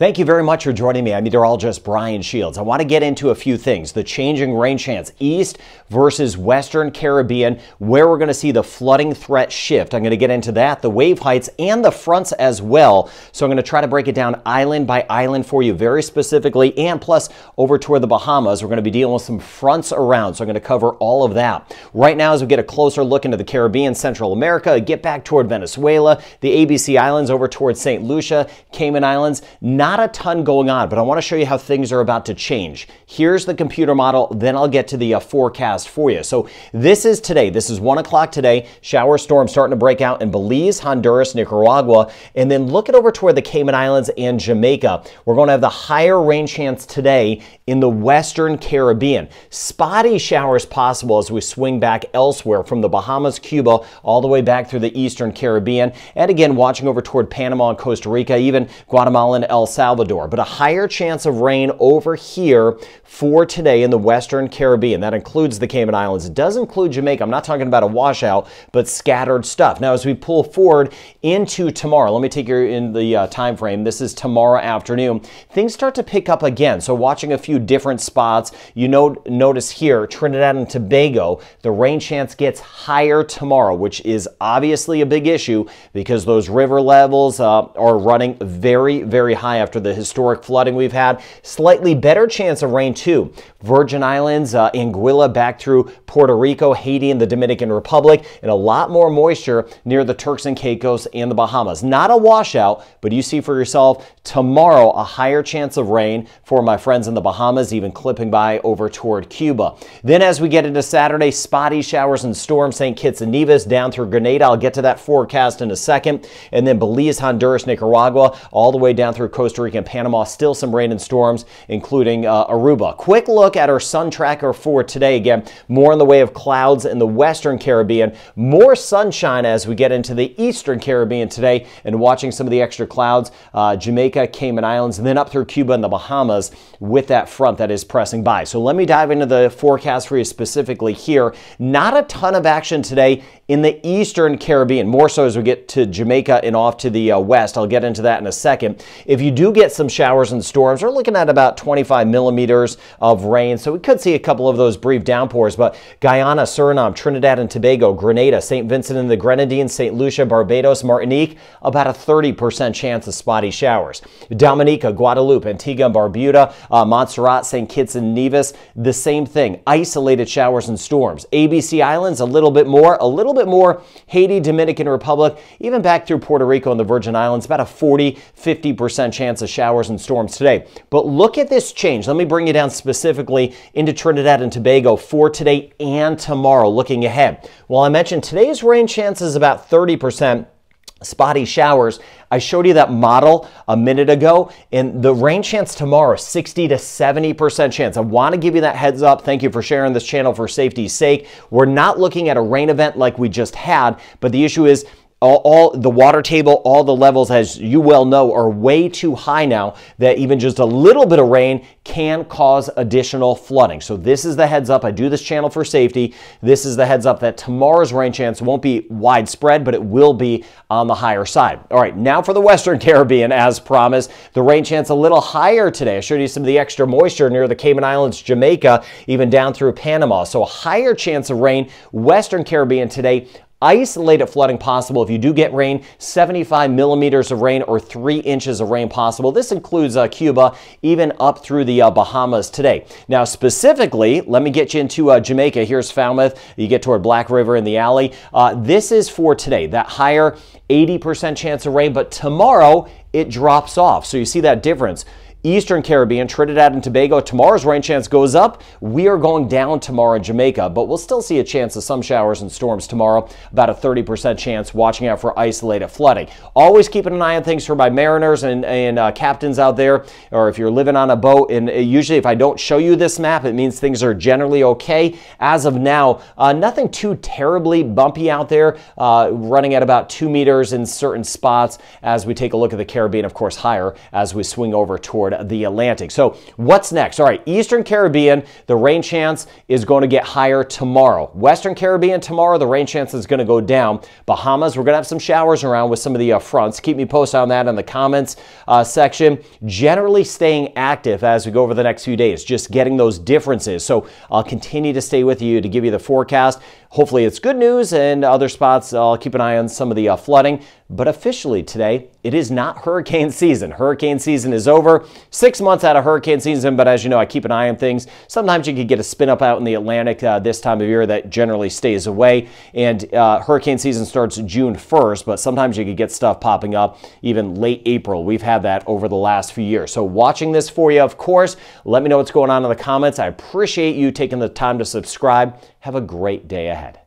Thank you very much for joining me. I'm meteorologist Brian Shields. I want to get into a few things. The changing rain chance, east versus western Caribbean, where we're going to see the flooding threat shift. I'm going to get into that, the wave heights, and the fronts as well. So I'm going to try to break it down island by island for you very specifically, and plus over toward the Bahamas, we're going to be dealing with some fronts around. So I'm going to cover all of that. Right now, as we get a closer look into the Caribbean, Central America, get back toward Venezuela, the ABC Islands over towards St. Lucia, Cayman Islands, not a ton going on, but I want to show you how things are about to change. Here's the computer model, then I'll get to the forecast for you. So this is today. This is 1 o'clock today. Shower storms starting to break out in Belize, Honduras, Nicaragua, and then look it over toward the Cayman Islands and Jamaica. We're going to have the higher rain chance today in the western Caribbean. Spotty showers possible as we swing back elsewhere from the Bahamas, Cuba, all the way back through the eastern Caribbean. And again, watching over toward Panama and Costa Rica, even Guatemala and El Salvador. But a higher chance of rain over here for today in the western Caribbean. That includes the Cayman Islands. It does include Jamaica. I'm not talking about a washout, but scattered stuff. Now, as we pull forward into tomorrow, let me take you in the time frame. This is tomorrow afternoon. Things start to pick up again. So watching a few different spots, you notice here, Trinidad and Tobago, the rain chance gets higher tomorrow, which is obviously a big issue because those river levels are running very, very high after the historic flooding we've had. Slightly better chance of rain too. Virgin Islands, Anguilla back through Puerto Rico, Haiti, and the Dominican Republic, and a lot more moisture near the Turks and Caicos and the Bahamas. Not a washout, but you see for yourself tomorrow a higher chance of rain for my friends in the Bahamas, even clipping by over toward Cuba. Then as we get into Saturday, spotty showers and storms, St. Kitts and Nevis down through Grenada. I'll get to that forecast in a second. And then Belize, Honduras, Nicaragua, all the way down through Costa Rica and Panama. Still some rain and storms, including Aruba. Quick look at our sun tracker for today. Again, more in the way of clouds in the western Caribbean. More sunshine as we get into the eastern Caribbean today, and watching some of the extra clouds, Jamaica, Cayman Islands, and then up through Cuba and the Bahamas with that front that is pressing by. So let me dive into the forecast for you specifically here. Not a ton of action today in the eastern Caribbean, more so as we get to Jamaica and off to the west. I'll get into that in a second. If you do get some showers and storms, we're looking at about 25 millimeters of rain, so we could see a couple of those brief downpours. But Guyana, Suriname, Trinidad and Tobago, Grenada, St. Vincent and the Grenadines, St. Lucia, Barbados, Martinique, about a 30% chance of spotty showers. Dominica, Guadeloupe, Antigua and Barbuda, Montserrat, St. Kitts and Nevis, the same thing. Isolated showers and storms. ABC Islands, a little bit more. Haiti, Dominican Republic, even back through Puerto Rico and the Virgin Islands, about a 40-50% chance of showers and storms today. But look at this change. Let me bring you down specifically into Trinidad and Tobago for today and tomorrow, looking ahead. Well, I mentioned today's rain chance is about 30%. Spotty showers. I showed you that model a minute ago, and the rain chance tomorrow, 60 to 70% chance. I want to give you that heads up. Thank you for sharing this channel for safety's sake. We're not looking at a rain event like we just had, but the issue is all the water table, all the levels, as you well know, are way too high now that even just a little bit of rain can cause additional flooding. So this is the heads up. I do this channel for safety. This is the heads up that tomorrow's rain chance won't be widespread, but it will be on the higher side. All right, now for the western Caribbean, as promised, the rain chance a little higher today. I showed you some of the extra moisture near the Cayman Islands, Jamaica, even down through Panama. So a higher chance of rain, western Caribbean today. Isolated flooding possible. If you do get rain, 75 millimeters of rain or 3 inches of rain possible. This includes Cuba, even up through the Bahamas today. Now, specifically, let me get you into Jamaica. Here's Falmouth. You get toward Black River in the alley. This is for today. That higher 80% chance of rain, but tomorrow it drops off. So you see that difference. Eastern Caribbean, Trinidad and Tobago, tomorrow's rain chance goes up. We are going down tomorrow in Jamaica, but we'll still see a chance of some showers and storms tomorrow, about a 30% chance, watching out for isolated flooding. Always keeping an eye on things for my mariners and captains out there, or if you're living on a boat, and usually if I don't show you this map, it means things are generally okay. As of now, nothing too terribly bumpy out there, running at about 2 meters in certain spots as we take a look at the Caribbean, of course higher as we swing over toward toward the Atlantic. So what's next? All right, Eastern Caribbean, the rain chance is going to get higher tomorrow. Western Caribbean tomorrow, the rain chance is going to go down. Bahamas, we're going to have some showers around with some of the fronts. Keep me posted on that in the comments section. Generally staying active as we go over the next few days, just getting those differences. So I'll continue to stay with you to give you the forecast. Hopefully it's good news, and other spots I'll keep an eye on some of the flooding. But officially today, it is not hurricane season. Hurricane season is over. 6 months out of hurricane season, but as you know, I keep an eye on things. Sometimes you could get a spin up out in the Atlantic this time of year that generally stays away. And hurricane season starts June 1st, but sometimes you could get stuff popping up even late April. We've had that over the last few years. So watching this for you, of course. Let me know what's going on in the comments. I appreciate you taking the time to subscribe. Have a great day ahead.